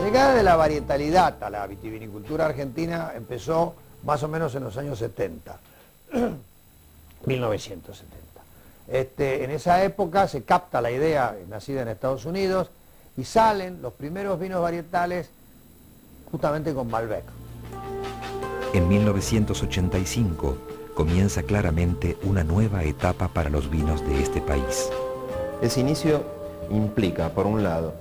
llegada de la varietalidad a la vitivinicultura argentina empezó más o menos en los años 70, 1970. En esa época se capta la idea nacida en Estados Unidos y salen los primeros vinos varietales justamente con Malbec. En 1985 comienza claramente una nueva etapa para los vinos de este país. Ese inicio implica, por un lado,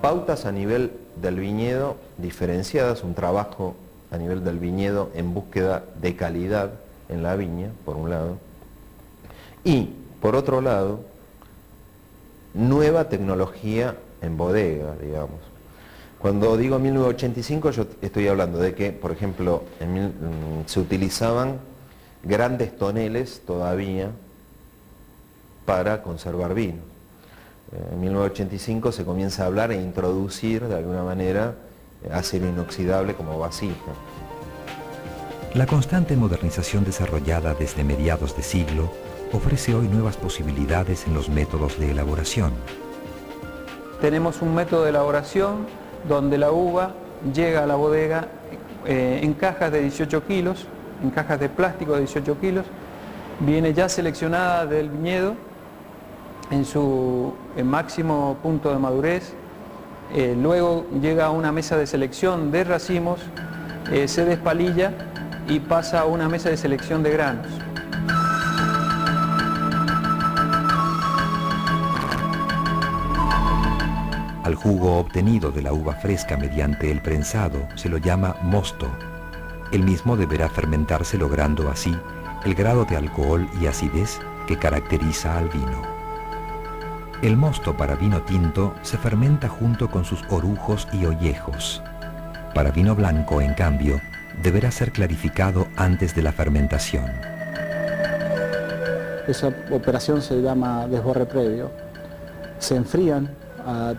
pautas a nivel del viñedo diferenciadas, un trabajo a nivel del viñedo en búsqueda de calidad en la viña, por un lado, y, por otro lado, nueva tecnología en bodega, digamos. Cuando digo 1985, yo estoy hablando de que, por ejemplo, se utilizaban grandes toneles todavía para conservar vino. En 1985 se comienza a hablar e introducir de alguna manera acero inoxidable como vasija. La constante modernización desarrollada desde mediados de siglo ofrece hoy nuevas posibilidades en los métodos de elaboración. Tenemos un método de elaboración donde la uva llega a la bodega en cajas de 18 kilos, en cajas de plástico de 18 kilos, viene ya seleccionada del viñedo en su máximo punto de madurez, luego llega a una mesa de selección de racimos, se despalilla y pasa a una mesa de selección de granos. Al jugo obtenido de la uva fresca mediante el prensado se lo llama mosto. El mismo deberá fermentarse logrando así el grado de alcohol y acidez que caracteriza al vino. El mosto para vino tinto se fermenta junto con sus orujos y ollejos. Para vino blanco, en cambio, deberá ser clarificado antes de la fermentación. Esa operación se llama desborre previo. Se enfrían a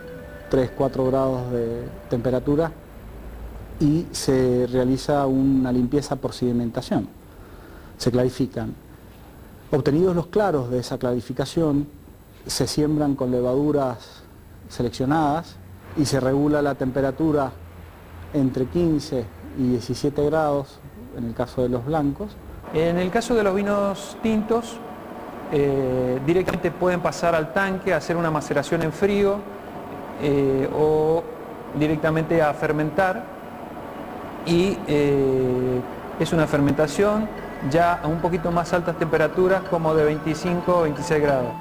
3-4 grados de temperatura y se realiza una limpieza por sedimentación. Se clarifican. Obtenidos los claros de esa clarificación, se siembran con levaduras seleccionadas y se regula la temperatura entre 15 y 17 grados en el caso de los blancos. En el caso de los vinos tintos, directamente pueden pasar al tanque a hacer una maceración en frío o directamente a fermentar, y es una fermentación ya a un poquito más altas temperaturas, como de 25 o 26 grados.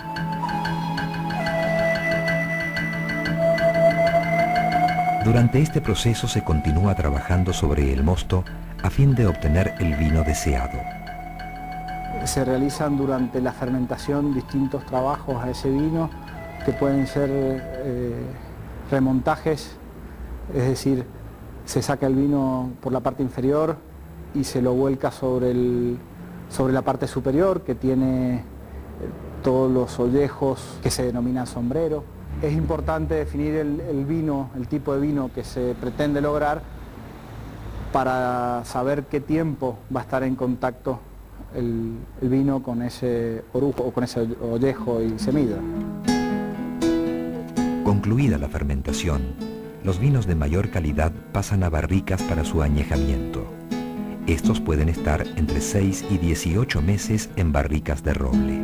Durante este proceso se continúa trabajando sobre el mosto a fin de obtener el vino deseado. Se realizan durante la fermentación distintos trabajos a ese vino, que pueden ser remontajes, es decir, se saca el vino por la parte inferior y se lo vuelca sobre la parte superior, que tiene todos los ollejos que se denominan sombrero. Es importante definir el vino, el tipo de vino que se pretende lograr, para saber qué tiempo va a estar en contacto el vino con ese orujo o con ese ollejo y semilla. Concluida la fermentación, los vinos de mayor calidad pasan a barricas para su añejamiento. Estos pueden estar entre 6 y 18 meses en barricas de roble.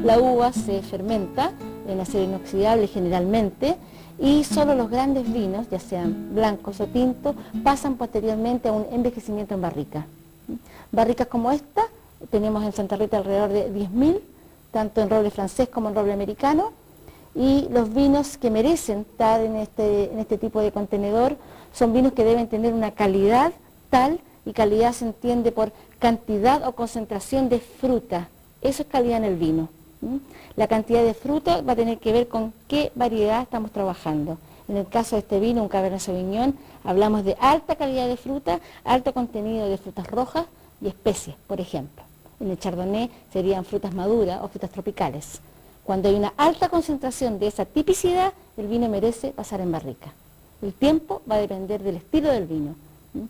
La uva se fermenta en acero inoxidable generalmente, y solo los grandes vinos, ya sean blancos o tintos, pasan posteriormente a un envejecimiento en barrica. Barricas como esta tenemos en Santa Rita alrededor de 10.000, tanto en roble francés como en roble americano, y los vinos que merecen estar en este tipo de contenedor son vinos que deben tener una calidad tal, y calidad se entiende por cantidad o concentración de fruta. Eso es calidad en el vino. La cantidad de fruta va a tener que ver con qué variedad estamos trabajando. En el caso de este vino, un Cabernet Sauvignon, hablamos de alta calidad de fruta, alto contenido de frutas rojas y especies, por ejemplo. En el Chardonnay serían frutas maduras o frutas tropicales. Cuando hay una alta concentración de esa tipicidad, el vino merece pasar en barrica. El tiempo va a depender del estilo del vino,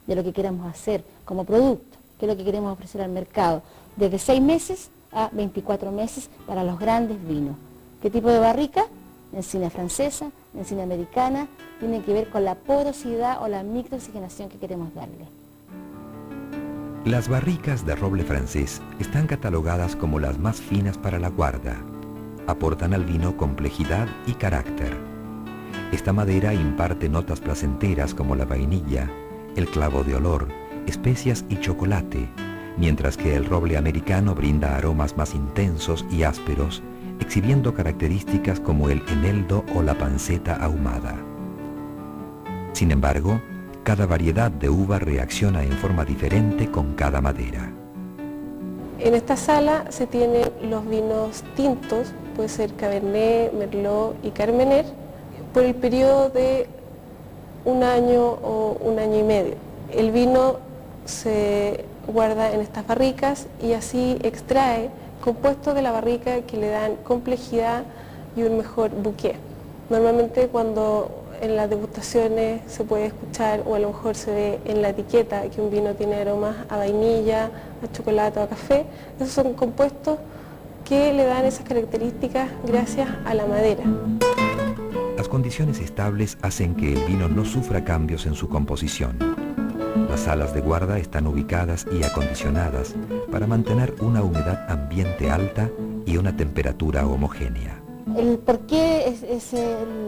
de lo que queramos hacer como producto, que es lo que queremos ofrecer al mercado, desde 6 meses a 24 meses para los grandes vinos. ¿Qué tipo de barrica? encina francesa, encina americana, tiene que ver con la porosidad o la microoxigenación que queremos darle. Las barricas de roble francés están catalogadas como las más finas para la guarda. Aportan al vino complejidad y carácter. Esta madera imparte notas placenteras como la vainilla, el clavo de olor, especias y chocolate, mientras que el roble americano brinda aromas más intensos y ásperos, exhibiendo características como el eneldo o la panceta ahumada. Sin embargo, cada variedad de uva reacciona en forma diferente con cada madera. En esta sala se tienen los vinos tintos, puede ser Cabernet, Merlot y Carmener, por el periodo de 1 año o 1 año y medio. El vino se guarda en estas barricas y así extrae compuestos de la barrica que le dan complejidad y un mejor bouquet. Normalmente cuando en las degustaciones se puede escuchar o a lo mejor se ve en la etiqueta que un vino tiene aromas a vainilla, a chocolate o a café. Esos son compuestos que le dan esas características gracias a la madera. Las condiciones estables hacen que el vino no sufra cambios en su composición. Las salas de guarda están ubicadas y acondicionadas para mantener una humedad ambiente alta y una temperatura homogénea. El por qué es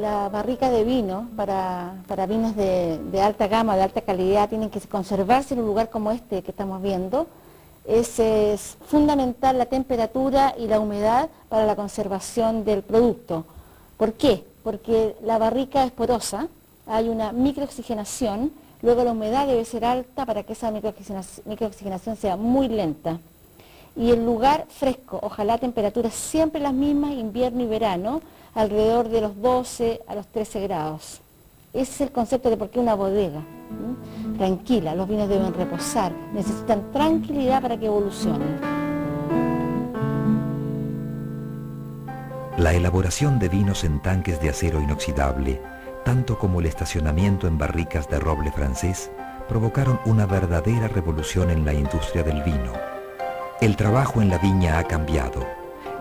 la barrica de vino para vinos de alta gama, de alta calidad, tienen que conservarse en un lugar como este que estamos viendo. Es fundamental la temperatura y la humedad para la conservación del producto. ¿Por qué? Porque la barrica es porosa, hay una microoxigenación, luego la humedad debe ser alta para que esa microoxigenación sea muy lenta. Y el lugar fresco, ojalá temperaturas siempre las mismas, invierno y verano, alrededor de los 12 a los 13 grados. Ese es el concepto de por qué una bodega. Tranquila, los vinos deben reposar, necesitan tranquilidad para que evolucionen. La elaboración de vinos en tanques de acero inoxidable, tanto como el estacionamiento en barricas de roble francés, provocaron una verdadera revolución en la industria del vino. El trabajo en la viña ha cambiado.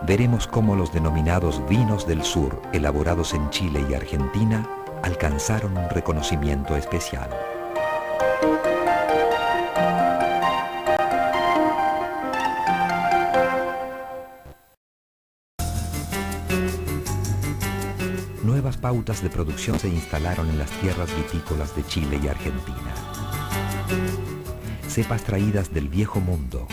Veremos cómo los denominados vinos del sur, elaborados en Chile y Argentina, alcanzaron un reconocimiento especial. Nuevas pautas de producción se instalaron en las tierras vitícolas de Chile y Argentina. Cepas traídas del viejo mundo,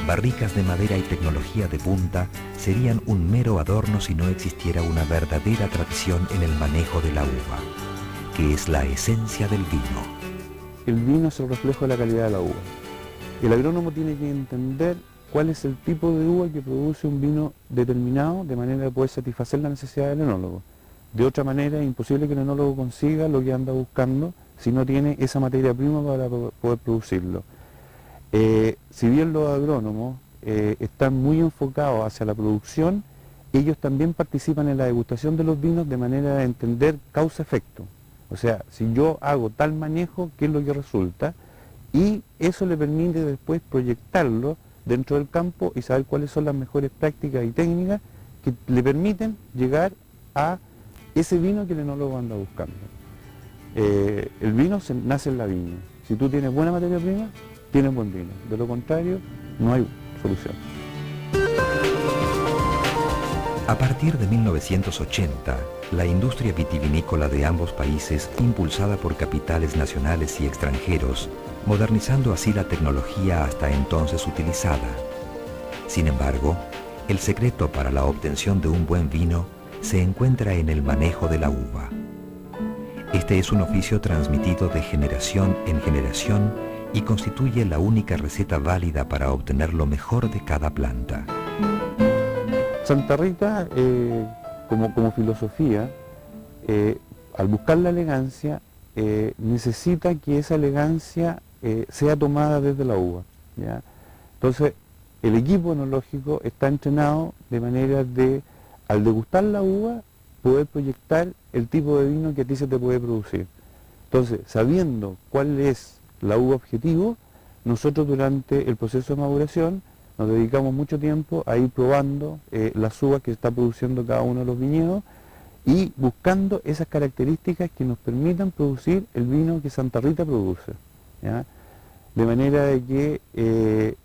barricas de madera y tecnología de punta serían un mero adorno si no existiera una verdadera tradición en el manejo de la uva, que es la esencia del vino. El vino es el reflejo de la calidad de la uva. El agrónomo tiene que entender cuál es el tipo de uva que produce un vino determinado de manera de poder satisfacer la necesidad del enólogo. De otra manera es imposible que el enólogo consiga lo que anda buscando si no tiene esa materia prima para poder producirlo. Si bien los agrónomos están muy enfocados hacia la producción, ellos también participan en la degustación de los vinos de manera de entender causa-efecto. O sea, si yo hago tal manejo, ¿qué es lo que resulta? Y eso le permite después proyectarlo dentro del campo y saber cuáles son las mejores prácticas y técnicas que le permiten llegar a ese vino que el enólogo anda buscando. El vino nace en la viña. Si tú tienes buena materia prima, tienes buen vino. De lo contrario, no hay solución. A partir de 1980, la industria vitivinícola de ambos países, impulsada por capitales nacionales y extranjeros, modernizando así la tecnología hasta entonces utilizada. Sin embargo, el secreto para la obtención de un buen vino se encuentra en el manejo de la uva. Este es un oficio transmitido de generación en generación y constituye la única receta válida para obtener lo mejor de cada planta. Santa Rita, como filosofía, al buscar la elegancia, necesita que esa elegancia sea tomada desde la uva, ¿ya? Entonces, el equipo enológico está entrenado de manera de, al degustar la uva, poder proyectar el tipo de vino que a ti se te puede producir. Entonces, sabiendo cuál es la uva objetivo, nosotros durante el proceso de maduración nos dedicamos mucho tiempo a ir probando las uvas que está produciendo cada uno de los viñedos y buscando esas características que nos permitan producir el vino que Santa Rita produce, ¿ya? De manera de que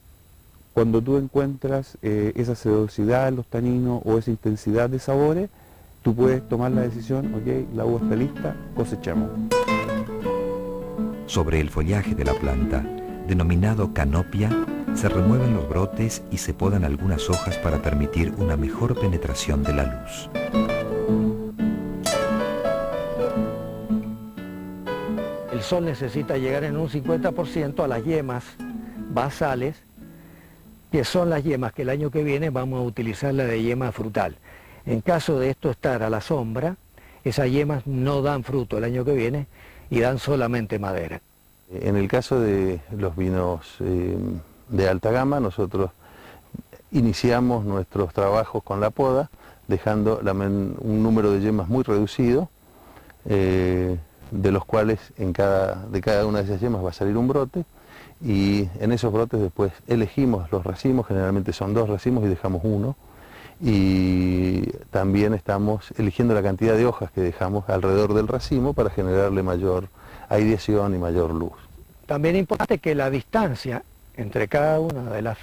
cuando tú encuentras esa sedosidad en los taninos o esa intensidad de sabores, tú puedes tomar la decisión, ok, la uva está lista, cosechamos. Sobre el follaje de la planta, denominado canopia, se remueven los brotes y se podan algunas hojas para permitir una mejor penetración de la luz. El sol necesita llegar en un 50% a las yemas basales, que son las yemas que el año que viene vamos a utilizar la de yema frutal. En caso de esto estar a la sombra, esas yemas no dan fruto el año que viene y dan solamente madera. En el caso de los vinos de alta gama, nosotros iniciamos nuestros trabajos con la poda, dejando un número de yemas muy reducido, de los cuales de cada una de esas yemas va a salir un brote, y en esos brotes después elegimos los racimos, generalmente son 2 racimos y dejamos uno, y también estamos eligiendo la cantidad de hojas que dejamos alrededor del racimo para generarle mayor aireación y mayor luz. También es importante que la distancia entre cada una de las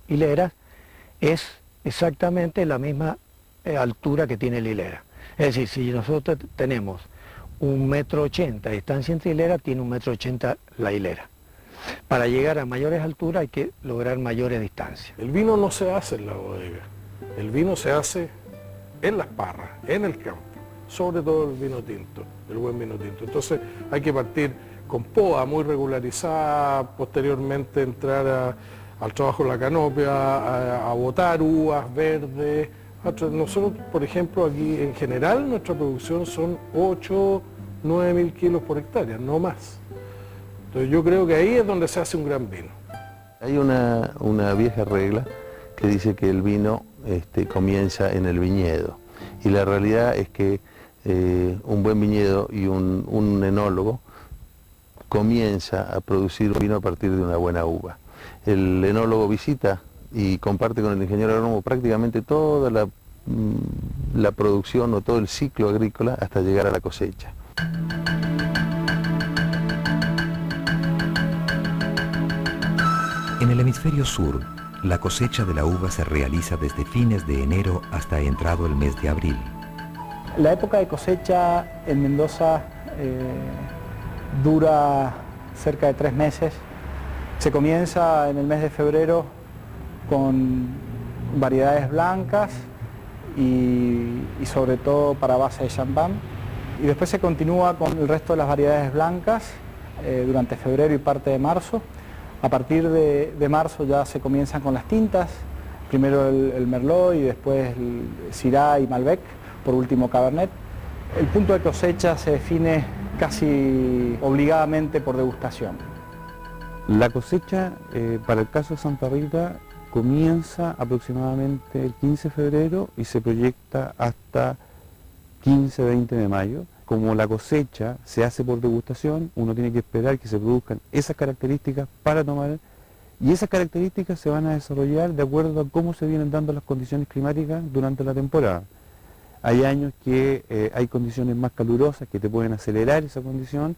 hileras es exactamente la misma altura que tiene la hilera. Es decir, si nosotros tenemos 1,80 m de distancia entre hileras, tiene 1,80 m la hilera. Para llegar a mayores alturas hay que lograr mayores distancias. El vino no se hace en la bodega, el vino se hace en las parras, en el campo, sobre todo el vino tinto, el buen vino tinto. Entonces hay que partir con poda muy regularizada, posteriormente entrar al trabajo de la canopia, a botar uvas verdes. Nosotros, por ejemplo, aquí en general nuestra producción son 8, 9 mil kilos por hectárea, no más. Entonces yo creo que ahí es donde se hace un gran vino. Hay una vieja regla que dice que el vino comienza en el viñedo, y la realidad es que un buen viñedo y un enólogo comienza a producir vino a partir de una buena uva. El enólogo visita y comparte con el ingeniero agrónomo prácticamente toda la producción o todo el ciclo agrícola hasta llegar a la cosecha. En el hemisferio sur, la cosecha de la uva se realiza desde fines de enero hasta entrado el mes de abril. La época de cosecha en Mendoza dura cerca de 3 meses. Se comienza en el mes de febrero con variedades blancas y sobre todo para base de champán. Y después se continúa con el resto de las variedades blancas durante febrero y parte de marzo. A partir de marzo ya se comienzan con las tintas, primero el Merlot y después el Syrah y Malbec, por último Cabernet. El punto de cosecha se define casi obligadamente por degustación. La cosecha, para el caso de Santa Rita, comienza aproximadamente el 15 de febrero y se proyecta hasta 15-20 de mayo. Como la cosecha se hace por degustación, uno tiene que esperar que se produzcan esas características para tomar, y esas características se van a desarrollar de acuerdo a cómo se vienen dando las condiciones climáticas durante la temporada. Hay años que hay condiciones más calurosas que te pueden acelerar esa condición,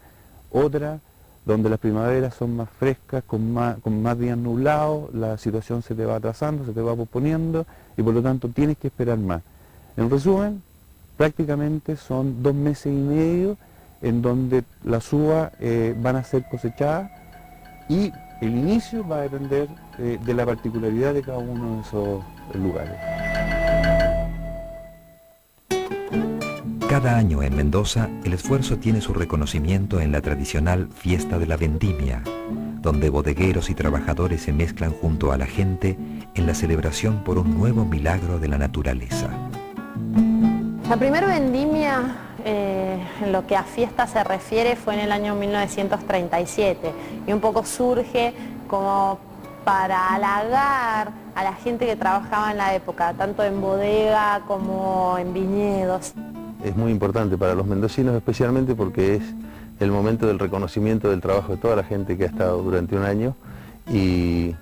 otras donde las primaveras son más frescas, con más días nublados, la situación se te va atrasando, se te va posponiendo y por lo tanto tienes que esperar más. En resumen, prácticamente son 2 meses y medio en donde las uvas van a ser cosechadas y el inicio va a depender de la particularidad de cada uno de esos lugares. Cada año en Mendoza, el esfuerzo tiene su reconocimiento en la tradicional Fiesta de la Vendimia, donde bodegueros y trabajadores se mezclan junto a la gente en la celebración por un nuevo milagro de la naturaleza. La primera vendimia, en lo que a fiesta se refiere, fue en el año 1937 y un poco surge como para halagar a la gente que trabajaba en la época, tanto en bodega como en viñedos. Es muy importante para los mendocinos, especialmente porque es el momento del reconocimiento del trabajo de toda la gente que ha estado durante un año, y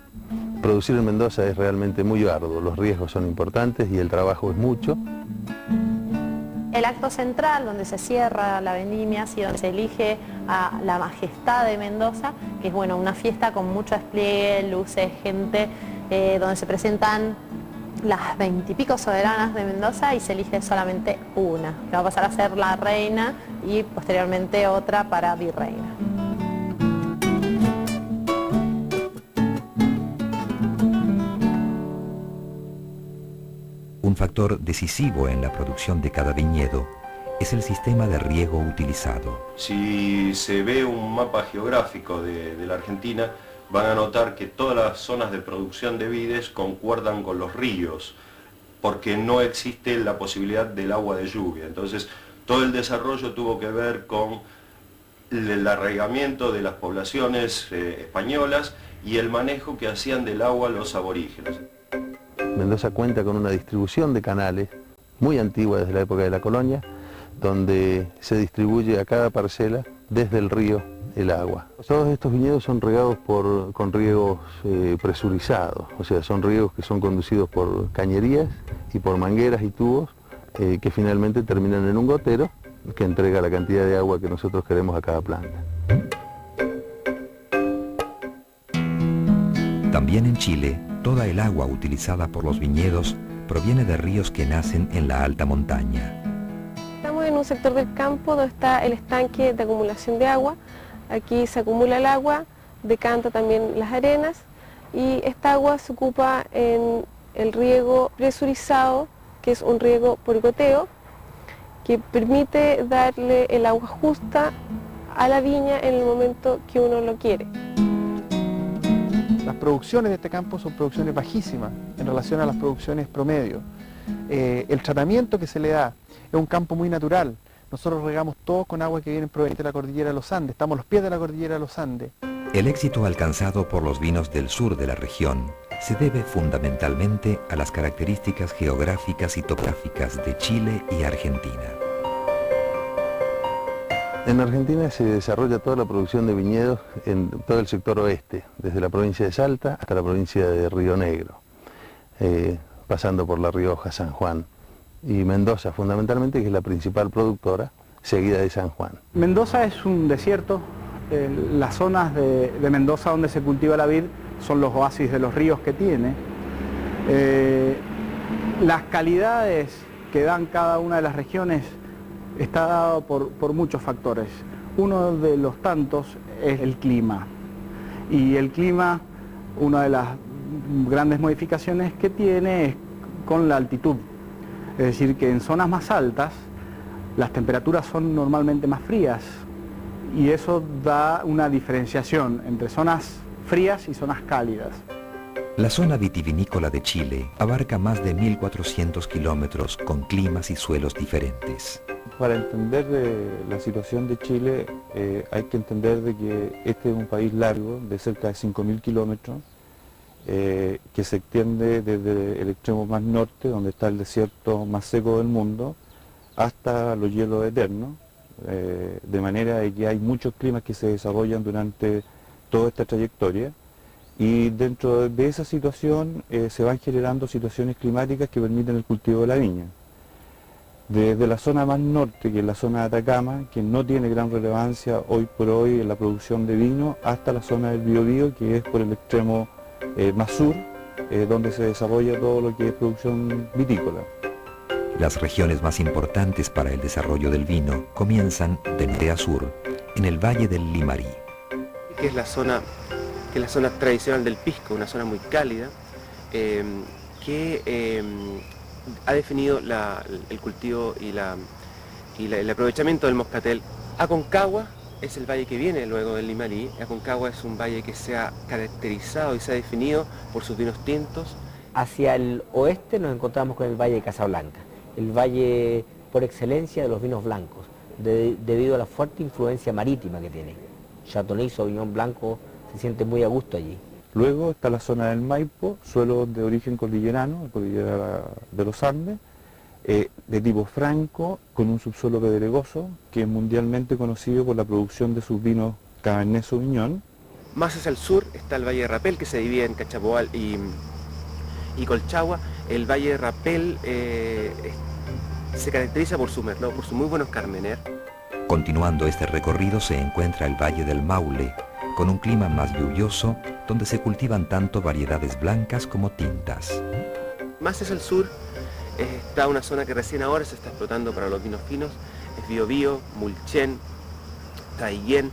producir en Mendoza es realmente muy arduo, los riesgos son importantes y el trabajo es mucho. El acto central, donde se cierra la vendimia, así donde se elige a la majestad de Mendoza, que es bueno, una fiesta con mucho despliegue, luces, gente, donde se presentan las 20 y pico soberanas de Mendoza y se elige solamente una, que va a pasar a ser la reina y posteriormente otra para virreina. Un factor decisivo en la producción de cada viñedo es el sistema de riego utilizado. Si se ve un mapa geográfico de la Argentina, van a notar que todas las zonas de producción de vides concuerdan con los ríos, porque no existe la posibilidad del agua de lluvia. Entonces, todo el desarrollo tuvo que ver con el arraigamiento de las poblaciones españolas y el manejo que hacían del agua los aborígenes. Mendoza cuenta con una distribución de canales muy antigua desde la época de la colonia, donde se distribuye a cada parcela desde el río el agua. Todos estos viñedos son regados con riegos presurizados, o sea, son riegos que son conducidos por cañerías y por mangueras y tubos que finalmente terminan en un gotero que entrega la cantidad de agua que nosotros queremos a cada planta. También en Chile, toda el agua utilizada por los viñedos proviene de ríos que nacen en la alta montaña. Estamos en un sector del campo donde está el estanque de acumulación de agua. Aquí se acumula el agua, decanta también las arenas y esta agua se ocupa en el riego presurizado, que es un riego por goteo, que permite darle el agua justa a la viña en el momento que uno lo quiere. Las producciones de este campo son producciones bajísimas en relación a las producciones promedio. El tratamiento que se le da es un campo muy natural. Nosotros regamos todo con agua que viene proveniente de la cordillera de los Andes. Estamos a los pies de la cordillera de los Andes. El éxito alcanzado por los vinos del sur de la región se debe fundamentalmente a las características geográficas y topográficas de Chile y Argentina. En Argentina se desarrolla toda la producción de viñedos en todo el sector oeste, desde la provincia de Salta hasta la provincia de Río Negro, pasando por La Rioja, San Juan y Mendoza fundamentalmente, que es la principal productora, seguida de San Juan. Mendoza es un desierto. Las zonas de Mendoza donde se cultiva la vid son los oasis de los ríos que tiene. Las calidades que dan cada una de las regiones está dado por muchos factores. Uno de los tantos es el clima. Y el clima, una de las grandes modificaciones que tiene es con la altitud. Es decir, que en zonas más altas las temperaturas son normalmente más frías y eso da una diferenciación entre zonas frías y zonas cálidas. La zona vitivinícola de Chile abarca más de 1.400 kilómetros con climas y suelos diferentes. Para entender la situación de Chile hay que entender de que este es un país largo, de cerca de 5.000 kilómetros, que se extiende desde el extremo más norte, donde está el desierto más seco del mundo, hasta los hielos eternos, de manera de que hay muchos climas que se desarrollan durante toda esta trayectoria, y dentro de esa situación se van generando situaciones climáticas que permiten el cultivo de la viña. Desde la zona más norte, que es la zona de Atacama, que no tiene gran relevancia hoy por hoy en la producción de vino, hasta la zona del Biobío, que es por el extremo más sur, donde se desarrolla todo lo que es producción vitícola. Las regiones más importantes para el desarrollo del vino comienzan de norte a sur, en el Valle del Limarí. Que es la zona tradicional del pisco, una zona muy cálida, que ha definido el cultivo y el aprovechamiento del moscatel. Aconcagua es el valle que viene luego del Limarí. Aconcagua es un valle que se ha caracterizado y se ha definido por sus vinos tintos. Hacia el oeste nos encontramos con el Valle de Casablanca, el valle por excelencia de los vinos blancos, debido a la fuerte influencia marítima que tiene. Chardonnay, Sauvignon blanco, se siente muy a gusto allí. Luego está la zona del Maipo, suelo de origen cordillerano, cordillera de los Andes, de tipo franco, con un subsuelo pedregoso, que es mundialmente conocido por la producción de sus vinos Cabernet Sauvignon. Más hacia el sur está el Valle de Rapel, que se divide en Cachapoal y Colchagua. El Valle de Rapel se caracteriza por su merlot, por sus muy buenos carmener. Continuando este recorrido se encuentra el Valle del Maule, con un clima más lluvioso, donde se cultivan tanto variedades blancas como tintas. Más hacia el sur está una zona que recién ahora se está explotando para los vinos finos, es Biobío, Mulchen, Traillén,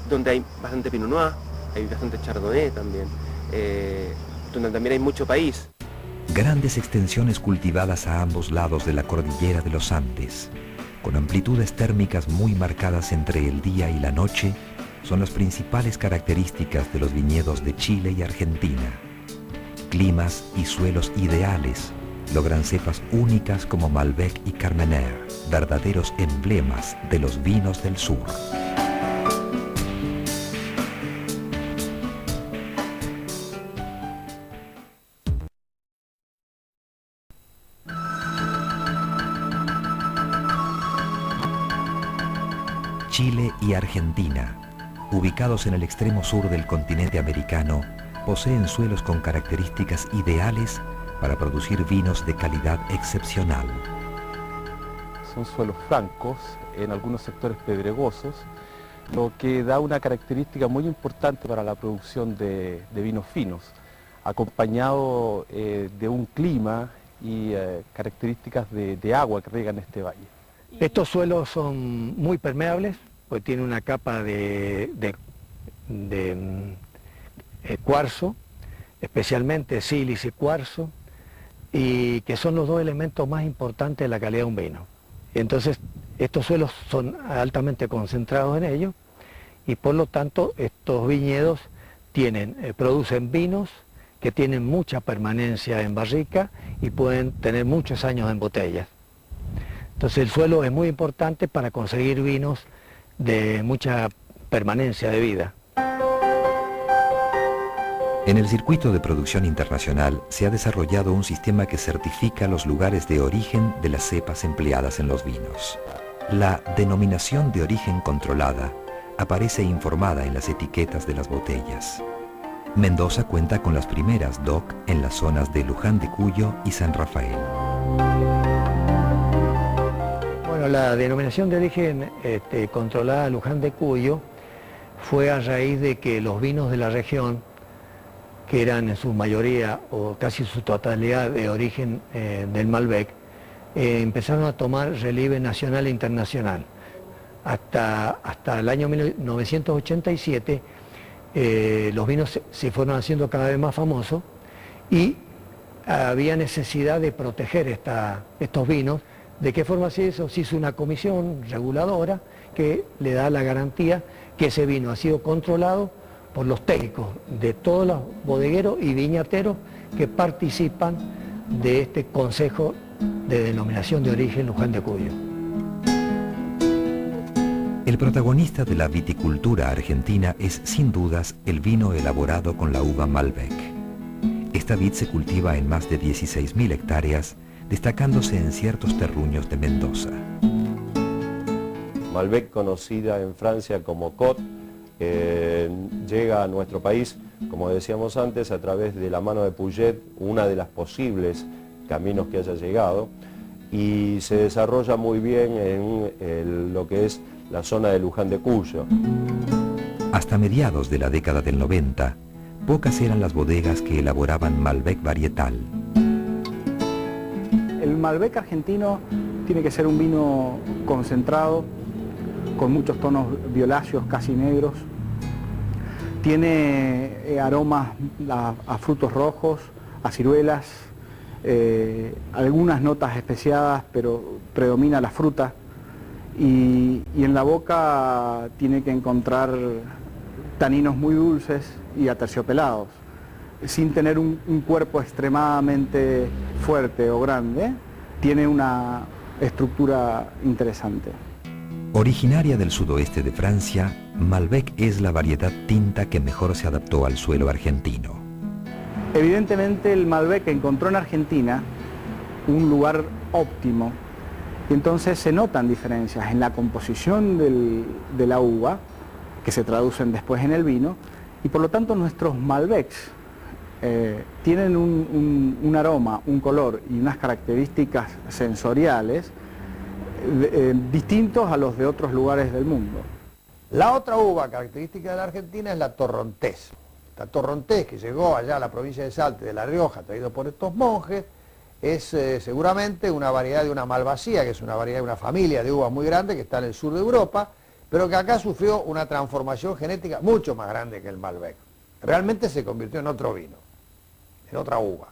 donde hay bastante Pinot Noir, hay bastante Chardonnay también, donde también hay mucho país. Grandes extensiones cultivadas a ambos lados de la cordillera de los Andes, con amplitudes térmicas muy marcadas entre el día y la noche, son las principales características de los viñedos de Chile y Argentina. Climas y suelos ideales logran cepas únicas como Malbec y Carmener, verdaderos emblemas de los vinos del sur. Chile y Argentina, ubicados en el extremo sur del continente americano, poseen suelos con características ideales para producir vinos de calidad excepcional. Son suelos francos, en algunos sectores pedregosos, lo que da una característica muy importante para la producción de vinos finos, acompañado de un clima y características de agua que riegan este valle. Estos suelos son muy permeables, pues tienen una capa de cuarzo, especialmente sílice cuarzo, y que son los dos elementos más importantes de la calidad de un vino. Entonces, estos suelos son altamente concentrados en ellos, y por lo tanto, estos viñedos producen vinos que tienen mucha permanencia en barrica y pueden tener muchos años en botellas. Entonces, el suelo es muy importante para conseguir vinos de mucha permanencia de vida. En el circuito de producción internacional se ha desarrollado un sistema que certifica los lugares de origen de las cepas empleadas en los vinos. La denominación de origen controlada aparece informada en las etiquetas de las botellas. Mendoza cuenta con las primeras DOC en las zonas de Luján de Cuyo y San Rafael. Bueno, la denominación de origen controlada Luján de Cuyo fue a raíz de que los vinos de la región, que eran en su mayoría o casi su totalidad de origen del Malbec, empezaron a tomar relieve nacional e internacional. Hasta el año 1987 los vinos se fueron haciendo cada vez más famosos y había necesidad de proteger estos vinos. ¿De qué forma se hizo? Se hizo una comisión reguladora que le da la garantía que ese vino ha sido controlado por los técnicos de todos los bodegueros y viñateros que participan de este Consejo de Denominación de Origen Luján de Cuyo. El protagonista de la viticultura argentina es sin dudas el vino elaborado con la uva Malbec. Esta vid se cultiva en más de 16.000 hectáreas, destacándose en ciertos terruños de Mendoza. Malbec, conocida en Francia como Côte, llega a nuestro país, como decíamos antes, a través de la mano de Puget, una de las posibles caminos que haya llegado, y se desarrolla muy bien en lo que es la zona de Luján de Cuyo. Hasta mediados de la década del 90, pocas eran las bodegas que elaboraban Malbec varietal. El Malbec argentino tiene que ser un vino concentrado, con muchos tonos violáceos, casi negros. Tiene aromas a frutos rojos, a ciruelas, algunas notas especiadas, pero predomina la fruta. Y en la boca tiene que encontrar taninos muy dulces y aterciopelados, sin tener un cuerpo extremadamente fuerte o grande. Tiene una estructura interesante. Originaria del sudoeste de Francia, Malbec es la variedad tinta que mejor se adaptó al suelo argentino. Evidentemente el Malbec encontró en Argentina un lugar óptimo y entonces se notan diferencias en la composición de la uva, que se traducen después en el vino, y por lo tanto nuestros Malbecs tienen un aroma, un color y unas características sensoriales distintos a los de otros lugares del mundo. La otra uva característica de la Argentina es la torrontés. La torrontés, que llegó allá a la provincia de Salta, de La Rioja, traído por estos monjes, es seguramente una variedad de una Malvasía, que es una variedad de una familia de uvas muy grande que está en el sur de Europa, pero que acá sufrió una transformación genética mucho más grande que el Malbec. Realmente se convirtió en otro vino, en otra uva.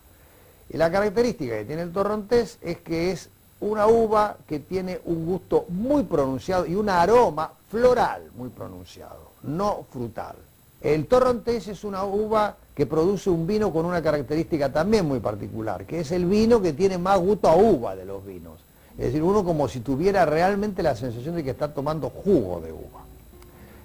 Y la característica que tiene el torrontés es que es una uva que tiene un gusto muy pronunciado y un aroma floral muy pronunciado, no frutal. El torrontés es una uva que produce un vino con una característica también muy particular, que es el vino que tiene más gusto a uva de los vinos. Es decir, uno como si tuviera realmente la sensación de que está tomando jugo de uva.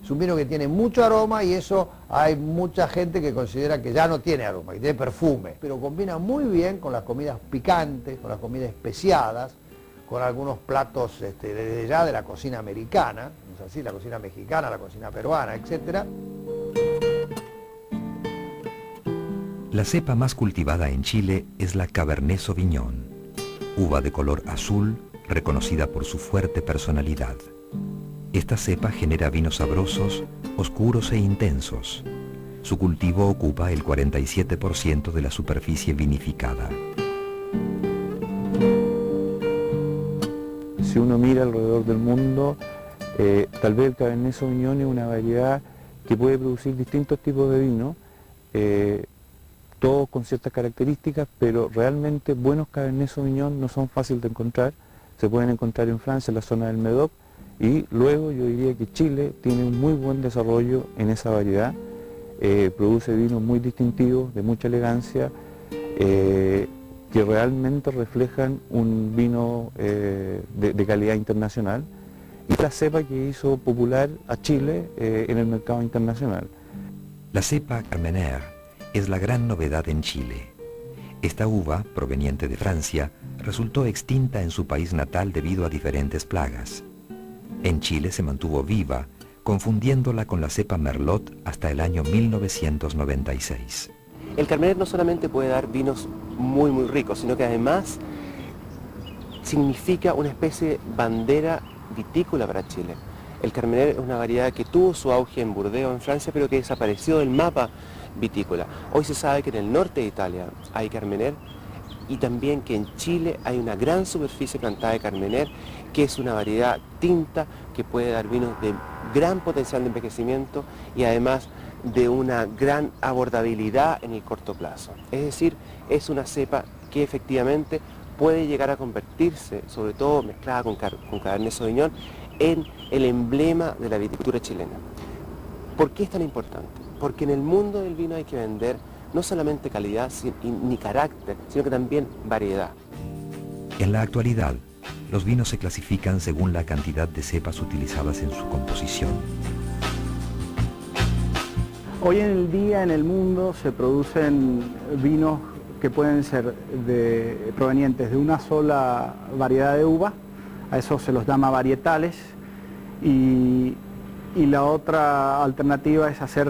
Es un vino que tiene mucho aroma y eso hay mucha gente que considera que ya no tiene aroma, que tiene perfume, pero combina muy bien con las comidas picantes, con las comidas especiadas, con algunos platos desde ya de la cocina americana, es así, la cocina mexicana, la cocina peruana, etc. La cepa más cultivada en Chile es la Cabernet Sauvignon, uva de color azul reconocida por su fuerte personalidad. Esta cepa genera vinos sabrosos, oscuros e intensos. Su cultivo ocupa el 47% de la superficie vinificada. Si uno mira alrededor del mundo, tal vez el Cabernet Sauvignon es una variedad que puede producir distintos tipos de vino, todos con ciertas características, pero realmente buenos Cabernet Sauvignon no son fáciles de encontrar. Se pueden encontrar en Francia, en la zona del Médoc, y luego yo diría que Chile tiene un muy buen desarrollo en esa variedad, produce vinos muy distintivos, de mucha elegancia, que realmente reflejan un vino de calidad internacional, y la cepa que hizo popular a Chile en el mercado internacional. La cepa Carmenère es la gran novedad en Chile. Esta uva, proveniente de Francia, resultó extinta en su país natal debido a diferentes plagas. En Chile se mantuvo viva, confundiéndola con la cepa Merlot hasta el año 1996. El Carmenère no solamente puede dar vinos muy ricos, sino que además significa una especie de bandera vitícola para Chile. El Carmenère es una variedad que tuvo su auge en Burdeos, en Francia, pero que desapareció del mapa vitícola. Hoy se sabe que en el norte de Italia hay Carmenère y también que en Chile hay una gran superficie plantada de Carmenère, que es una variedad tinta que puede dar vinos de gran potencial de envejecimiento y además de una gran abordabilidad en el corto plazo. Es decir, es una cepa que efectivamente puede llegar a convertirse, sobre todo mezclada con Cabernet Sauvignon, en el emblema de la viticultura chilena. ¿Por qué es tan importante? Porque en el mundo del vino hay que vender no solamente calidad ni carácter, sino que también variedad. En la actualidad, los vinos se clasifican según la cantidad de cepas utilizadas en su composición. Hoy en el día en el mundo se producen vinos que pueden ser provenientes de una sola variedad de uva, a eso se los llama varietales, y la otra alternativa es hacer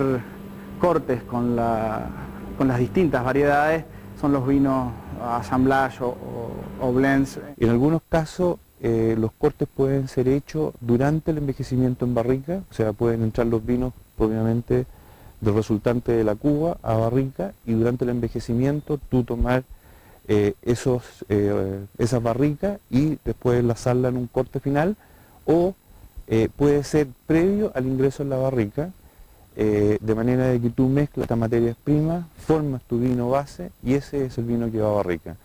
cortes con las distintas variedades, son los vinos assemblage o blends. En algunos casos los cortes pueden ser hechos durante el envejecimiento en barrica, o sea, pueden entrar los vinos propiamente del resultante de la cuba a barrica, y durante el envejecimiento tú tomar esas barricas y después enlazarla en un corte final, o puede ser previo al ingreso en la barrica, de manera de que tú mezclas estas materias primas, formas tu vino base y ese es el vino que va a barrica.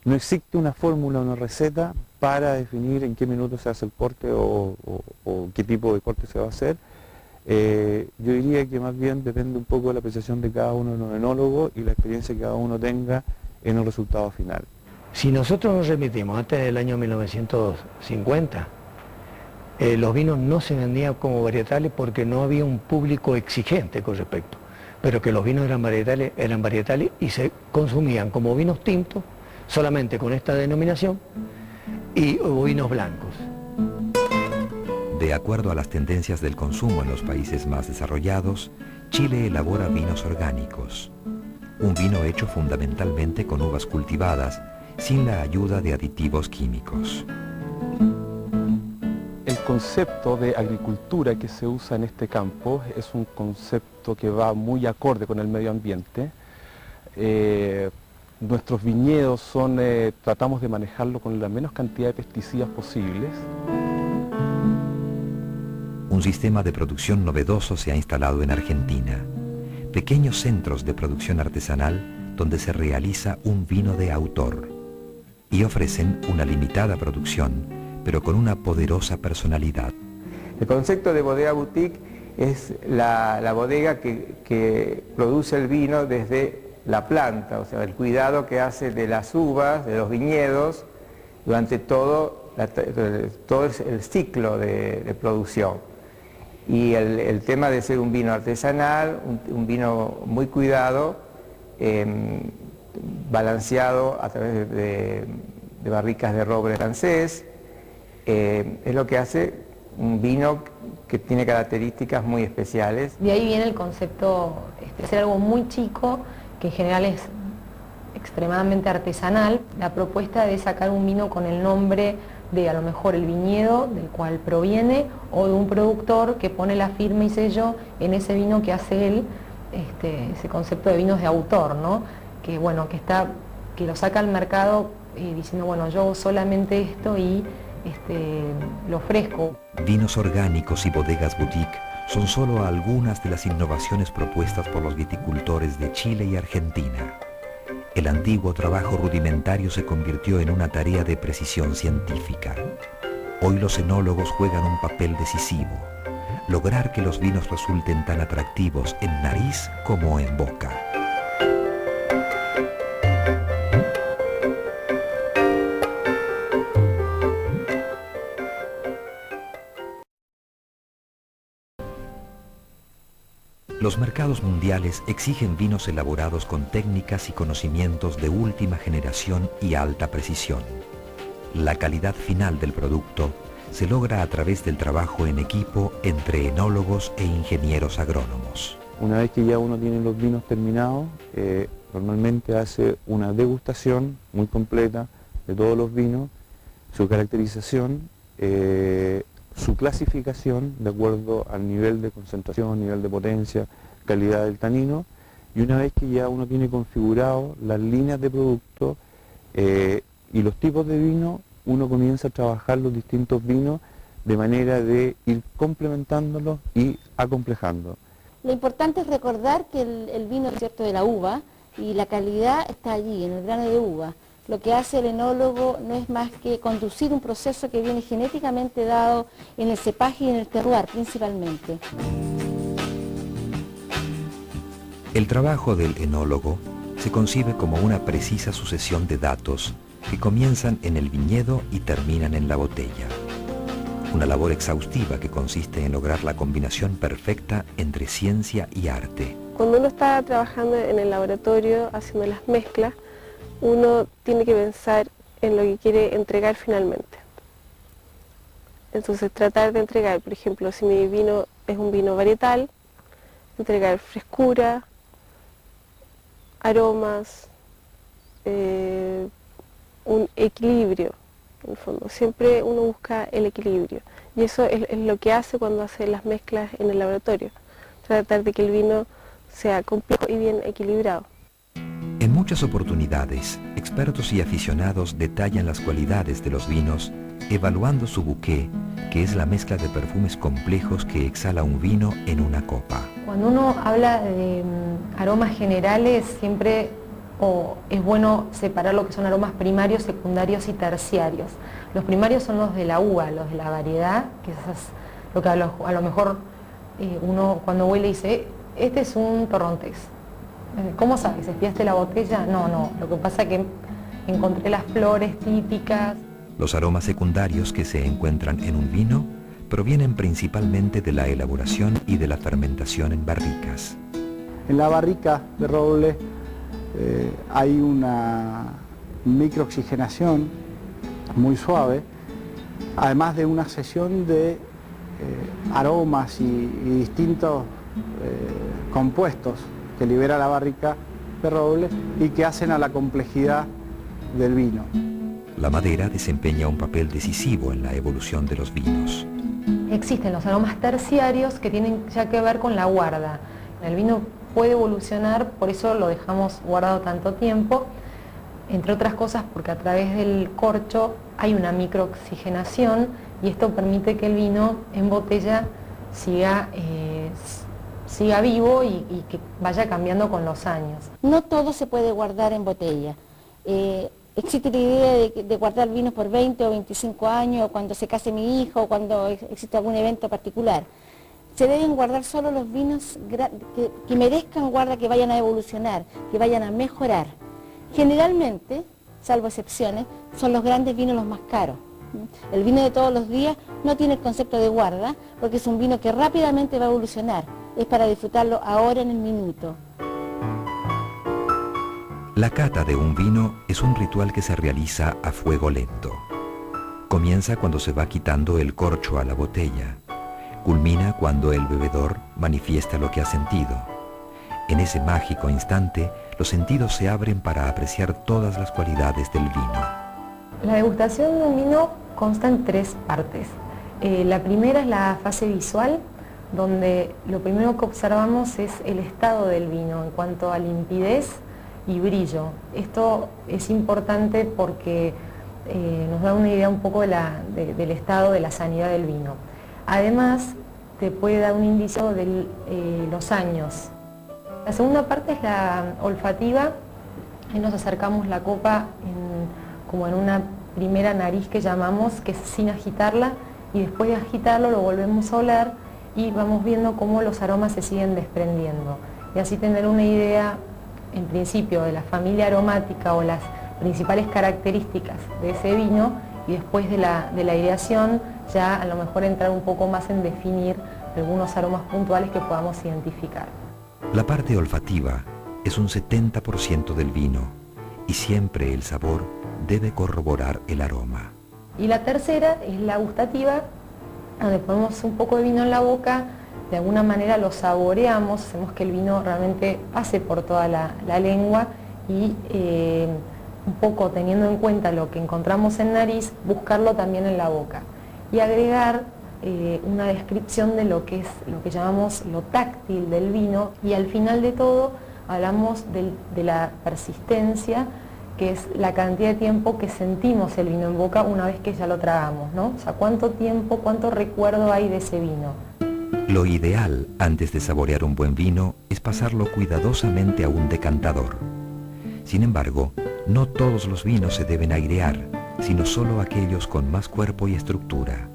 No existe una fórmula, una receta para definir en qué minuto se hace el corte o qué tipo de corte se va a hacer. Yo diría que más bien depende un poco de la apreciación de cada uno de los enólogos y la experiencia que cada uno tenga en el resultado final. Si nosotros nos remitimos antes del año 1950, los vinos no se vendían como varietales porque no había un público exigente con respecto, pero que los vinos eran varietales y se consumían como vinos tintos solamente con esta denominación o vinos blancos. De acuerdo a las tendencias del consumo en los países más desarrollados, Chile elabora vinos orgánicos. un vino hecho fundamentalmente con uvas cultivadas, sin la ayuda de aditivos químicos. El concepto de agricultura que se usa en este campo es un concepto que va muy acorde con el medio ambiente. Nuestros viñedos tratamos de manejarlo con la menos cantidad de pesticidas posibles. Un sistema de producción novedoso se ha instalado en Argentina. Pequeños centros de producción artesanal donde se realiza un vino de autor. Y ofrecen una limitada producción, pero con una poderosa personalidad. El concepto de bodega boutique es la bodega que produce el vino desde la planta, o sea, el cuidado que hace de las uvas, de los viñedos, durante todo el ciclo de producción. Y el tema de ser un vino artesanal, un vino muy cuidado, balanceado a través de barricas de roble francés, es lo que hace un vino que tiene características muy especiales. De ahí viene el concepto de ser algo muy chico, que en general es extremadamente artesanal. La propuesta de sacar un vino con el nombre de a lo mejor el viñedo del cual proviene, o de un productor que pone la firma y sello en ese vino que hace él, ese concepto de vinos de autor, ¿no? Que bueno, que lo saca al mercado diciendo, bueno, yo hago solamente esto y lo ofrezco. Vinos orgánicos y bodegas boutique son solo algunas de las innovaciones propuestas por los viticultores de Chile y Argentina. El antiguo trabajo rudimentario se convirtió en una tarea de precisión científica. Hoy los enólogos juegan un papel decisivo: lograr que los vinos resulten tan atractivos en nariz como en boca. Los mercados mundiales exigen vinos elaborados con técnicas y conocimientos de última generación y alta precisión. La calidad final del producto se logra a través del trabajo en equipo entre enólogos e ingenieros agrónomos. Una vez que ya uno tiene los vinos terminados, normalmente hace una degustación muy completa de todos los vinos, su caracterización, su clasificación de acuerdo al nivel de concentración, nivel de potencia, calidad del tanino, y una vez que ya uno tiene configurado las líneas de producto y los tipos de vino, uno comienza a trabajar los distintos vinos de manera de ir complementándolos y acomplejando. Lo importante es recordar que el vino es cierto de la uva y la calidad está allí, en el grano de uva. Lo que hace el enólogo no es más que conducir un proceso que viene genéticamente dado en el cepaje y en el terroir principalmente. El trabajo del enólogo se concibe como una precisa sucesión de datos que comienzan en el viñedo y terminan en la botella. Una labor exhaustiva que consiste en lograr la combinación perfecta entre ciencia y arte. Cuando uno está trabajando en el laboratorio haciendo las mezclas, uno tiene que pensar en lo que quiere entregar finalmente. Entonces tratar de entregar, por ejemplo, si mi vino es un vino varietal, entregar frescura, aromas, un equilibrio. En el fondo, siempre uno busca el equilibrio. Y eso es lo que hace cuando hace las mezclas en el laboratorio. Tratar de que el vino sea complejo y bien equilibrado. En muchas oportunidades, expertos y aficionados detallan las cualidades de los vinos, evaluando su bouquet, que es la mezcla de perfumes complejos que exhala un vino en una copa. Cuando uno habla de aromas generales, siempre es bueno separar lo que son aromas primarios, secundarios y terciarios. Los primarios son los de la uva, los de la variedad, que es lo que a lo mejor uno cuando huele dice, este es un torrontés. ¿Cómo sabes? ¿Espiaste la botella? No, lo que pasa es que encontré las flores típicas. Los aromas secundarios que se encuentran en un vino provienen principalmente de la elaboración y de la fermentación en barricas. En la barrica de roble hay una microoxigenación muy suave, además de una sesión de aromas y distintos compuestos que libera la barrica de roble y que hacen a la complejidad del vino. La madera desempeña un papel decisivo en la evolución de los vinos. Existen los aromas terciarios que tienen ya que ver con la guarda. El vino puede evolucionar, por eso lo dejamos guardado tanto tiempo, entre otras cosas porque a través del corcho hay una microoxigenación y esto permite que el vino en botella siga vivo y que vaya cambiando con los años. No todo se puede guardar en botella. Existe la idea de guardar vinos por 20 o 25 años, o cuando se case mi hijo, o cuando existe algún evento particular. Se deben guardar solo los vinos que merezcan guarda, que vayan a evolucionar, que vayan a mejorar. Generalmente, salvo excepciones, son los grandes vinos los más caros. El vino de todos los días no tiene el concepto de guarda, porque es un vino que rápidamente va a evolucionar. Es para disfrutarlo ahora en el minuto. La cata de un vino es un ritual que se realiza a fuego lento. Comienza cuando se va quitando el corcho a la botella. Culmina cuando el bebedor manifiesta lo que ha sentido. En ese mágico instante, los sentidos se abren para apreciar todas las cualidades del vino. La degustación de un vino consta en 3 partes. La primera es la fase visual, donde lo primero que observamos es el estado del vino en cuanto a limpidez y brillo. Esto es importante porque nos da una idea un poco del estado de la sanidad del vino. Además, te puede dar un indicio de los años. La segunda parte es la olfativa. Ahí nos acercamos la copa como en una primera nariz que llamamos, que es sin agitarla, y después de agitarlo lo volvemos a oler y vamos viendo cómo los aromas se siguen desprendiendo. Y así tener una idea, en principio, de la familia aromática o las principales características de ese vino, y después de la aireación ya a lo mejor entrar un poco más en definir algunos aromas puntuales que podamos identificar. La parte olfativa es un 70% del vino y siempre el sabor debe corroborar el aroma. Y la tercera es la gustativa, donde ponemos un poco de vino en la boca, de alguna manera lo saboreamos, hacemos que el vino realmente pase por toda la lengua y un poco teniendo en cuenta lo que encontramos en nariz, buscarlo también en la boca y agregar una descripción de lo que llamamos lo táctil del vino, y al final de todo hablamos de la persistencia, que es la cantidad de tiempo que sentimos el vino en boca una vez que ya lo tragamos, ¿no? O sea, cuánto tiempo, cuánto recuerdo hay de ese vino. Lo ideal antes de saborear un buen vino es pasarlo cuidadosamente a un decantador. Sin embargo, no todos los vinos se deben airear, sino solo aquellos con más cuerpo y estructura.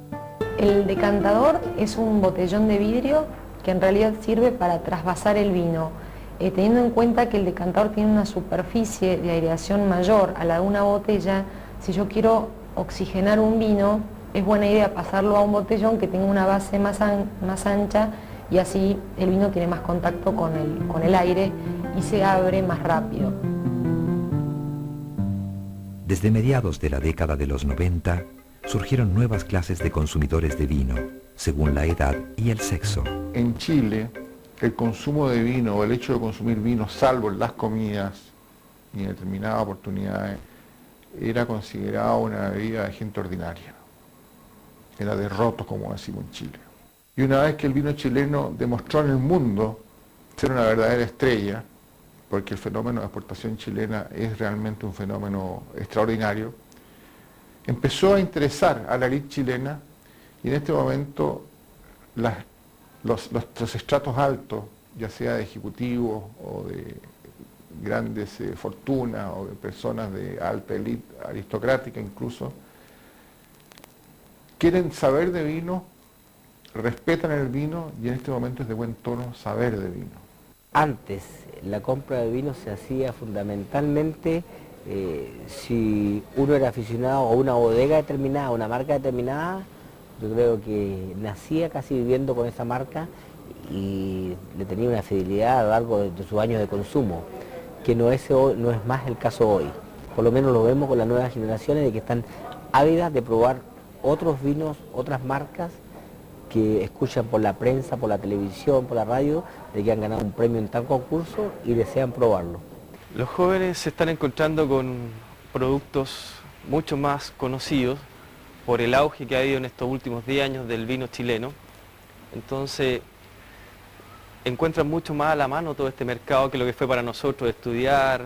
El decantador es un botellón de vidrio que en realidad sirve para trasvasar el vino, teniendo en cuenta que el decantador tiene una superficie de aireación mayor a la de una botella. Si yo quiero oxigenar un vino, es buena idea pasarlo a un botellón que tenga una base más ancha, y así el vino tiene más contacto con el aire y se abre más rápido. Desde mediados de la década de los 90, surgieron nuevas clases de consumidores de vino, según la edad y el sexo. En Chile, el consumo de vino o el hecho de consumir vino, salvo en las comidas y en determinadas oportunidades, era considerado una bebida de gente ordinaria. Era de rotos, como decimos en Chile. Y una vez que el vino chileno demostró en el mundo ser una verdadera estrella, porque el fenómeno de exportación chilena es realmente un fenómeno extraordinario, empezó a interesar a la élite chilena, y en este momento los estratos altos, ya sea de ejecutivos o de grandes fortunas o de personas de alta élite aristocrática incluso, quieren saber de vino, respetan el vino, y en este momento es de buen tono saber de vino. Antes la compra de vino se hacía fundamentalmente si uno era aficionado a una bodega determinada, a una marca determinada. Yo creo que nacía casi viviendo con esa marca y le tenía una fidelidad a lo largo de sus años de consumo, que no es más el caso hoy. Por lo menos lo vemos con las nuevas generaciones, de que están ávidas de probar otros vinos, otras marcas, que escuchan por la prensa, por la televisión, por la radio, de que han ganado un premio en tal concurso y desean probarlo. Los jóvenes se están encontrando con productos mucho más conocidos por el auge que ha habido en estos últimos 10 años del vino chileno. Entonces, encuentran mucho más a la mano todo este mercado que lo que fue para nosotros estudiar,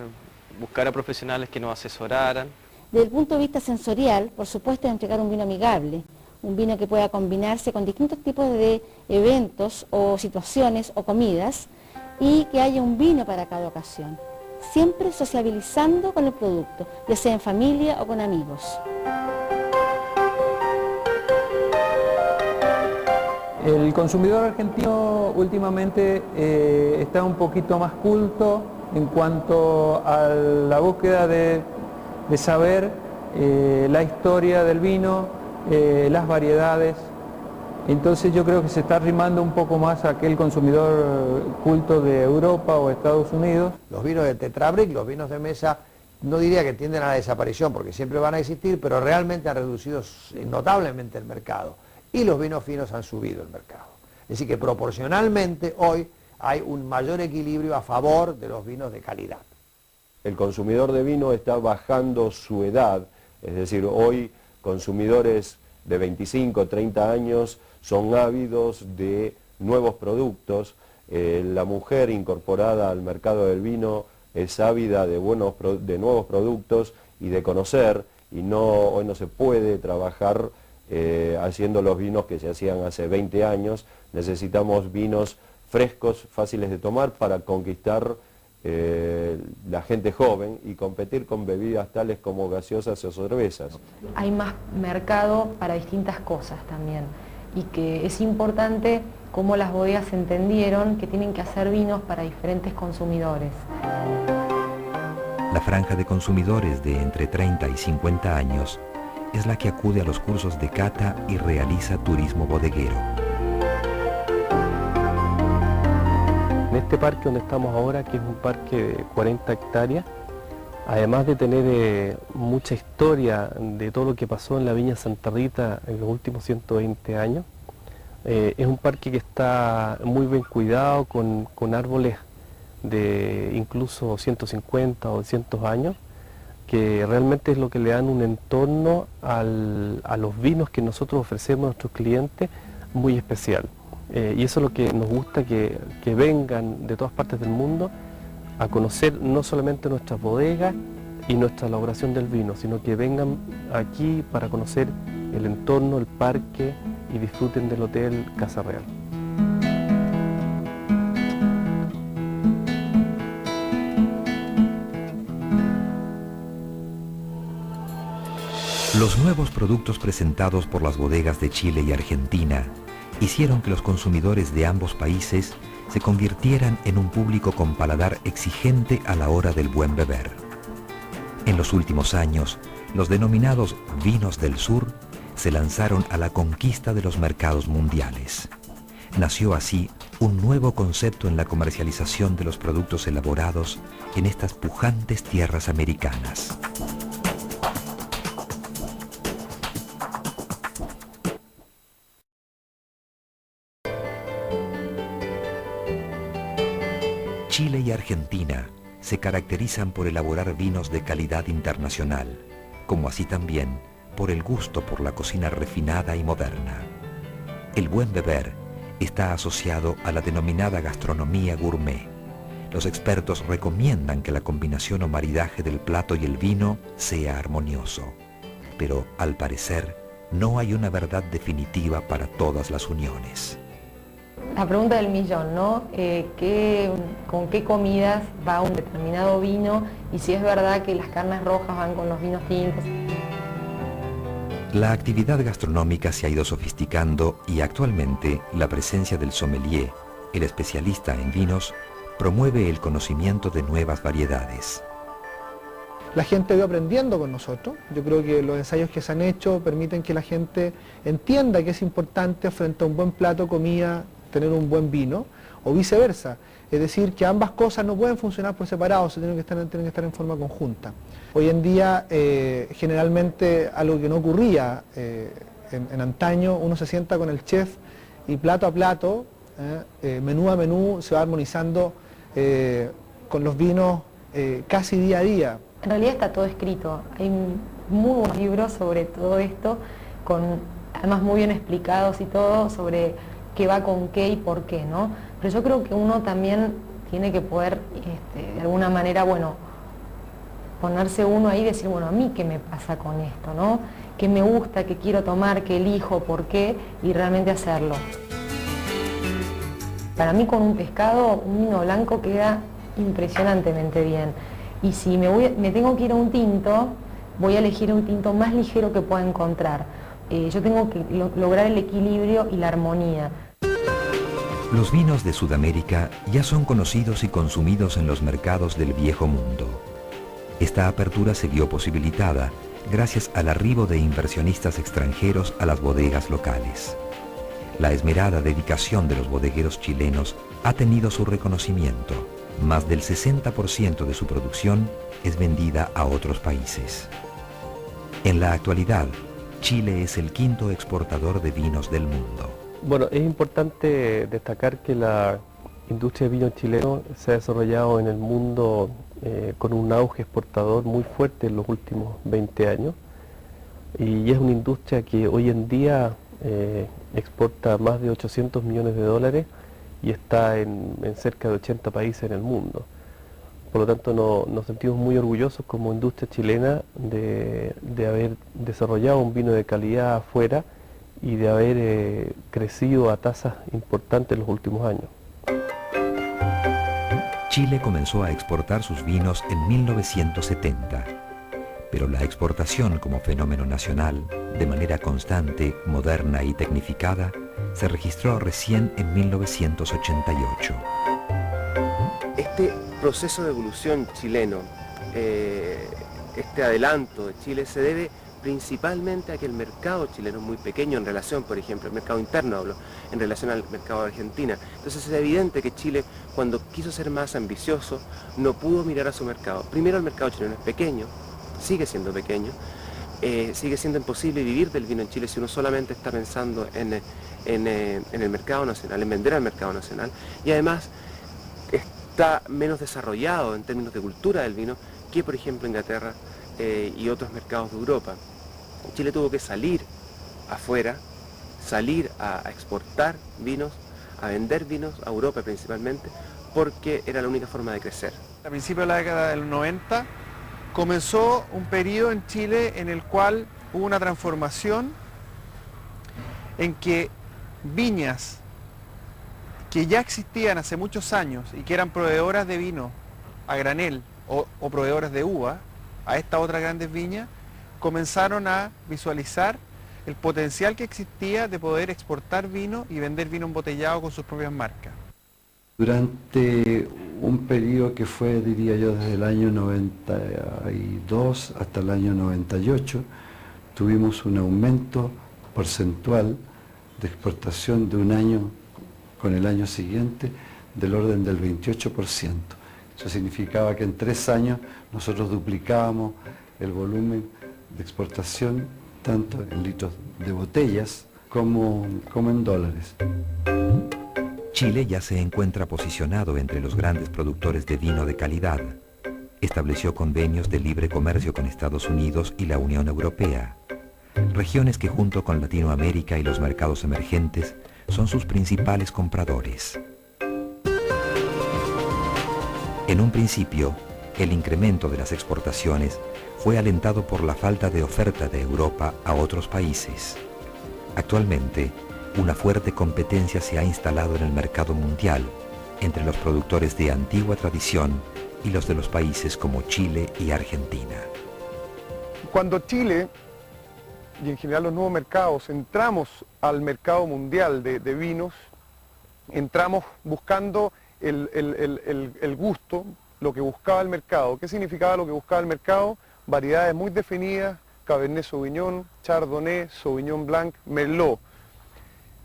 buscar a profesionales que nos asesoraran. Desde el punto de vista sensorial, por supuesto, entregar un vino amigable, un vino que pueda combinarse con distintos tipos de eventos o situaciones o comidas y que haya un vino para cada ocasión, siempre sociabilizando con el producto, ya sea en familia o con amigos. El consumidor argentino últimamente está un poquito más culto en cuanto a la búsqueda de saber la historia del vino, las variedades. Entonces yo creo que se está arrimando un poco más a aquel consumidor culto de Europa o Estados Unidos. Los vinos de Tetrabric, los vinos de mesa, no diría que tienden a la desaparición porque siempre van a existir, pero realmente han reducido notablemente el mercado. Y los vinos finos han subido el mercado. Es decir que proporcionalmente hoy hay un mayor equilibrio a favor de los vinos de calidad. El consumidor de vino está bajando su edad, es decir, hoy consumidores de 25, 30 años son ávidos de nuevos productos. La mujer incorporada al mercado del vino es ávida de nuevos productos y de conocer, y hoy no se puede trabajar haciendo los vinos que se hacían hace 20 años. Necesitamos vinos frescos, fáciles de tomar para conquistar la gente joven y competir con bebidas tales como gaseosas o cervezas. Hay más mercado para distintas cosas también y que es importante cómo las bodegas entendieron que tienen que hacer vinos para diferentes consumidores. La franja de consumidores de entre 30 y 50 años es la que acude a los cursos de cata y realiza turismo bodeguero. En este parque donde estamos ahora, que es un parque de 40 hectáreas, además de tener mucha historia de todo lo que pasó en la Viña Santa Rita en los últimos 120 años, es un parque que está muy bien cuidado, con árboles de incluso 150 o 200 años, que realmente es lo que le dan un entorno a los vinos que nosotros ofrecemos a nuestros clientes muy especial. Y eso es lo que nos gusta, que vengan de todas partes del mundo a conocer no solamente nuestras bodegas y nuestra elaboración del vino, sino que vengan aquí para conocer el entorno, el parque y disfruten del Hotel Casa Real. Los nuevos productos presentados por las bodegas de Chile y Argentina hicieron que los consumidores de ambos países se convirtieran en un público con paladar exigente a la hora del buen beber. En los últimos años, los denominados vinos del sur se lanzaron a la conquista de los mercados mundiales. Nació así un nuevo concepto en la comercialización de los productos elaborados en estas pujantes tierras americanas. Chile y Argentina se caracterizan por elaborar vinos de calidad internacional, como así también por el gusto por la cocina refinada y moderna. El buen beber está asociado a la denominada gastronomía gourmet. Los expertos recomiendan que la combinación o maridaje del plato y el vino sea armonioso, pero al parecer no hay una verdad definitiva para todas las uniones. La pregunta del millón, ¿no? ¿Con qué comidas va un determinado vino? Y si es verdad que las carnes rojas van con los vinos tintos. La actividad gastronómica se ha ido sofisticando y actualmente la presencia del sommelier, el especialista en vinos, promueve el conocimiento de nuevas variedades. La gente va aprendiendo con nosotros. Yo creo que los ensayos que se han hecho permiten que la gente entienda que es importante frente a un buen plato, comida, tener un buen vino, o viceversa. Es decir, que ambas cosas no pueden funcionar por separado, tienen que estar en forma conjunta. Hoy en día, generalmente, algo que no ocurría en antaño, uno se sienta con el chef y plato a plato, menú a menú, se va armonizando con los vinos casi día a día. En realidad está todo escrito, hay muy buenos libros sobre todo esto, además muy bien explicados y todo sobre qué va con qué y por qué, ¿no? Pero yo creo que uno también tiene que poder, de alguna manera, bueno, ponerse uno ahí y decir, bueno, a mí qué me pasa con esto, ¿no? ¿Qué me gusta, qué quiero tomar, qué elijo, por qué? Y realmente hacerlo. Para mí con un pescado, un vino blanco queda impresionantemente bien. Y si me tengo que ir a un tinto, voy a elegir un tinto más ligero que pueda encontrar. Yo tengo que lograr el equilibrio y la armonía. Los vinos de Sudamérica ya son conocidos y consumidos en los mercados del viejo mundo. Esta apertura se vio posibilitada gracias al arribo de inversionistas extranjeros a las bodegas locales. La esmerada dedicación de los bodegueros chilenos ha tenido su reconocimiento. Más del 60% de su producción es vendida a otros países. En la actualidad, Chile es el quinto exportador de vinos del mundo. Bueno, es importante destacar que la industria de vino chileno se ha desarrollado en el mundo con un auge exportador muy fuerte en los últimos 20 años y es una industria que hoy en día exporta más de 800 millones de dólares y está en cerca de 80 países en el mundo. Por lo tanto, nos sentimos muy orgullosos como industria chilena de haber desarrollado un vino de calidad afuera y de haber crecido a tasas importantes en los últimos años. Chile comenzó a exportar sus vinos en 1970, pero la exportación como fenómeno nacional, de manera constante, moderna y tecnificada, se registró recién en 1988. Este proceso de evolución chileno, este adelanto de Chile se debe principalmente a que el mercado chileno es muy pequeño en relación, por ejemplo, al mercado interno hablo, en relación al mercado de Argentina. Entonces es evidente que Chile, cuando quiso ser más ambicioso, no pudo mirar a su mercado. Primero, el mercado chileno es pequeño, sigue siendo pequeño, sigue siendo imposible vivir del vino en Chile si uno solamente está pensando en el mercado nacional, en vender al mercado nacional, y además está menos desarrollado en términos de cultura del vino que, por ejemplo, Inglaterra y otros mercados de Europa. Chile tuvo que salir afuera, salir a exportar vinos, a vender vinos a Europa principalmente, porque era la única forma de crecer. A principios de la década del 90 comenzó un periodo en Chile en el cual hubo una transformación en que viñas que ya existían hace muchos años y que eran proveedoras de vino a granel o proveedoras de uva a estas otras grandes viñas, comenzaron a visualizar el potencial que existía de poder exportar vino y vender vino embotellado con sus propias marcas. Durante un periodo que fue, diría yo, desde el año 92 hasta el año 98, tuvimos un aumento porcentual de exportación de un año con el año siguiente del orden del 28%. Eso significaba que en 3 años nosotros duplicábamos el volumen de exportación, tanto en litros de botellas como en dólares. Chile ya se encuentra posicionado entre los grandes productores de vino de calidad. Estableció convenios de libre comercio con Estados Unidos y la Unión Europea, regiones que junto con Latinoamérica y los mercados emergentes son sus principales compradores. En un principio, el incremento de las exportaciones fue alentado por la falta de oferta de Europa a otros países. Actualmente, una fuerte competencia se ha instalado en el mercado mundial entre los productores de antigua tradición y los de los países como Chile y Argentina. Cuando Chile y en general los nuevos mercados entramos al mercado mundial de vinos, entramos buscando el gusto, lo que buscaba el mercado. ¿Qué significaba lo que buscaba el mercado? Variedades muy definidas, Cabernet Sauvignon, Chardonnay, Sauvignon Blanc, Merlot.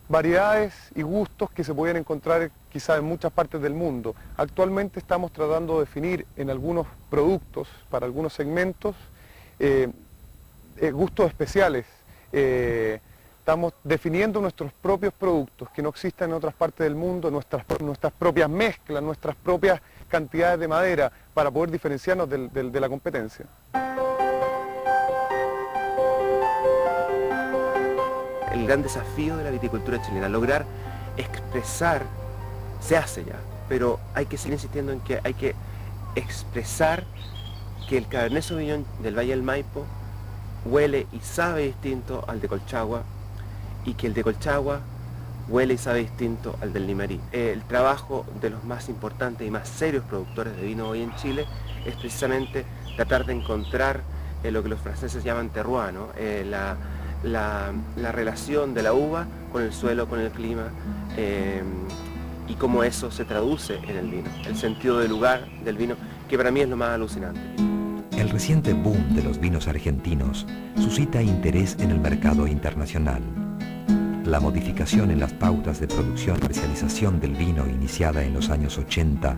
Variedades y gustos que se podían encontrar quizás en muchas partes del mundo. Actualmente estamos tratando de definir en algunos productos, para algunos segmentos, gustos especiales, Estamos definiendo nuestros propios productos que no existen en otras partes del mundo, nuestras propias mezclas, nuestras propias cantidades de madera para poder diferenciarnos de la competencia. El gran desafío de la viticultura chilena, lograr expresar, se hace ya, pero hay que seguir insistiendo en que hay que expresar que el Cabernet Sauvignon del Valle del Maipo huele y sabe distinto al de Colchagua y que el de Colchagua huele y sabe distinto al del Limarí. El trabajo de los más importantes y más serios productores de vino hoy en Chile es precisamente tratar de encontrar lo que los franceses llaman terroir, ¿no? La relación de la uva con el suelo, con el clima y cómo eso se traduce en el vino, el sentido del lugar del vino, que para mí es lo más alucinante. El reciente boom de los vinos argentinos suscita interés en el mercado internacional. La modificación en las pautas de producción y comercialización del vino iniciada en los años 80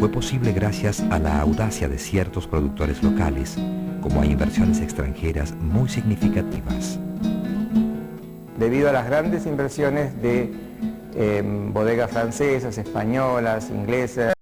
fue posible gracias a la audacia de ciertos productores locales, como a inversiones extranjeras muy significativas. Debido a las grandes inversiones de bodegas francesas, españolas, inglesas,